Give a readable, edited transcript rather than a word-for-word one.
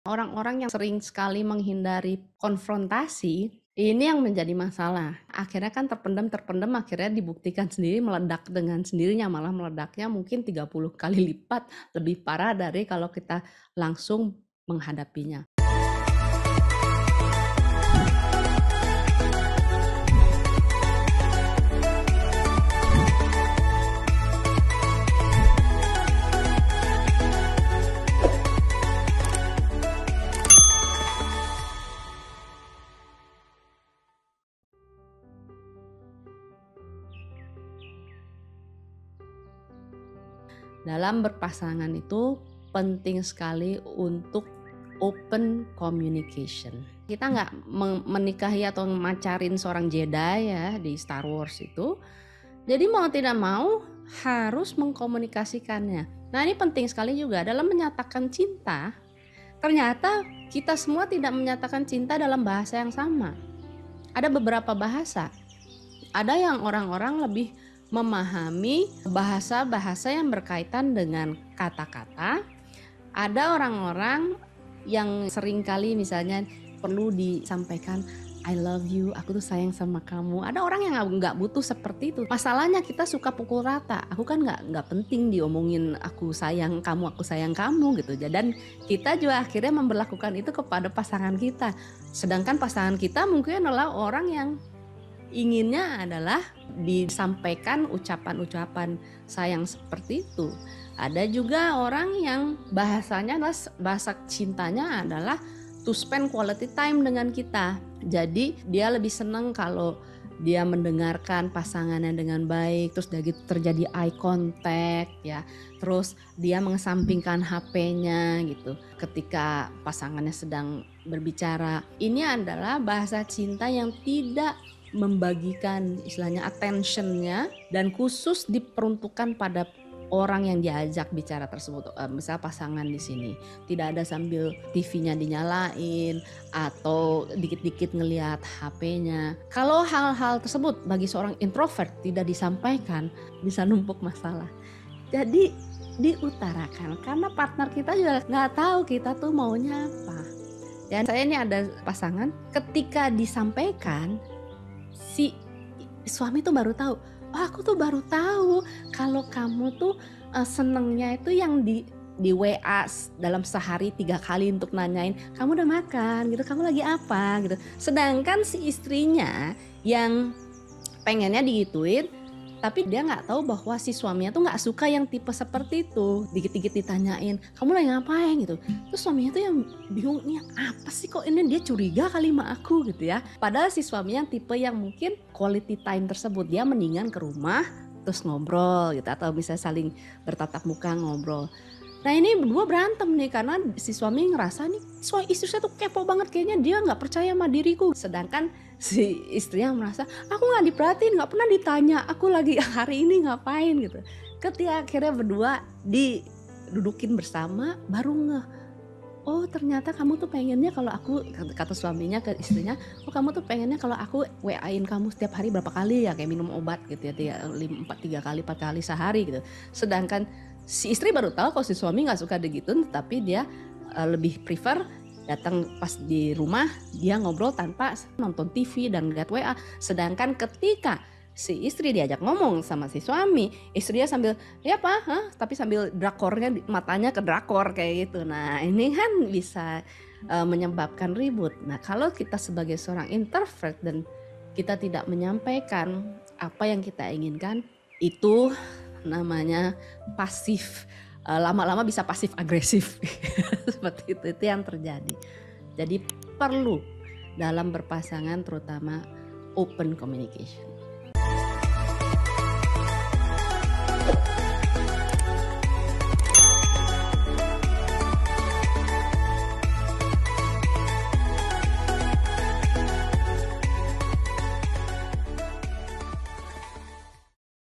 Orang-orang yang sering sekali menghindari konfrontasi, ini yang menjadi masalah. Akhirnya kan terpendam, akhirnya dibuktikan sendiri meledak dengan sendirinya, malah meledaknya mungkin 30 kali lipat lebih parah dari kalau kita langsung menghadapinya. Dalam berpasangan itu penting sekali untuk open communication. Kita nggak menikahi atau macarin seorang Jedi ya di Star Wars itu. Jadi mau tidak mau harus mengkomunikasikannya. Nah ini penting sekali juga dalam menyatakan cinta. Ternyata kita semua tidak menyatakan cinta dalam bahasa yang sama. Ada beberapa bahasa. Ada yang orang-orang lebih memahami bahasa-bahasa yang berkaitan dengan kata-kata. Ada orang-orang yang seringkali misalnya perlu disampaikan I love you, aku tuh sayang sama kamu. Ada orang yang nggak butuh seperti itu. Masalahnya kita suka pukul rata. Aku kan nggak penting diomongin aku sayang kamu gitu. Dan kita juga akhirnya memberlakukan itu kepada pasangan kita. Sedangkan pasangan kita mungkin adalah orang yang inginnya adalah disampaikan ucapan-ucapan sayang seperti itu. Ada juga orang yang bahasanya adalah bahasa cintanya adalah to spend quality time dengan kita. Jadi dia lebih senang kalau dia mendengarkan pasangannya dengan baik, terus terjadi eye contact ya. Terus dia mengesampingkan HP-nya gitu ketika pasangannya sedang berbicara. Ini adalah bahasa cinta yang tidak membagikan istilahnya attentionnya dan khusus diperuntukkan pada orang yang diajak bicara tersebut. Misal pasangan di sini tidak ada sambil TV-nya dinyalain atau dikit-dikit ngelihat HP-nya. Kalau hal-hal tersebut bagi seorang introvert tidak disampaikan bisa numpuk masalah. Jadi diutarakan karena partner kita juga nggak tahu kita tuh maunya apa. Dan saya ini ada pasangan ketika disampaikan si suami tuh baru tahu, oh aku tuh baru tahu kalau kamu tuh senengnya itu yang di WA dalam sehari 3 kali untuk nanyain kamu udah makan gitu, kamu lagi apa gitu. Sedangkan si istrinya yang pengennya digituin, tapi dia nggak tahu bahwa si suaminya tuh nggak suka yang tipe seperti itu. Dikit-dikit ditanyain, kamu lagi ngapain gitu. Terus suaminya tuh yang bingung, nih apa sih kok ini dia curiga kali sama aku gitu ya. Padahal si suaminya tipe yang mungkin quality time tersebut. Dia mendingan ke rumah terus ngobrol gitu. Atau bisa saling bertatap muka ngobrol. Nah ini berdua berantem nih karena si suami ngerasa nih istri saya tuh kepo banget, kayaknya dia nggak percaya sama diriku. Sedangkan si istrinya merasa aku nggak diperhatiin, nggak pernah ditanya aku lagi hari ini ngapain gitu. Ketika akhirnya berdua didudukin bersama baru ngeh, oh ternyata kamu tuh pengennya kalau aku, kata suaminya ke istrinya, oh kamu tuh pengennya kalau aku WA-in kamu setiap hari berapa kali ya, kayak minum obat gitu ya, 3 kali 4 kali sehari gitu. Sedangkan si istri baru tahu kalau si suami nggak suka digituin, tapi dia lebih prefer datang pas di rumah dia ngobrol tanpa nonton TV dan lihat WA. Sedangkan ketika si istri diajak ngomong sama si suami, istrinya sambil ya apa, tapi sambil drakornya matanya ke drakor kayak gitu. Nah ini kan bisa menyebabkan ribut. Nah kalau kita sebagai seorang introvert dan kita tidak menyampaikan apa yang kita inginkan, itu namanya pasif. Lama-lama bisa pasif agresif seperti itu yang terjadi. Jadi perlu dalam berpasangan terutama open communication.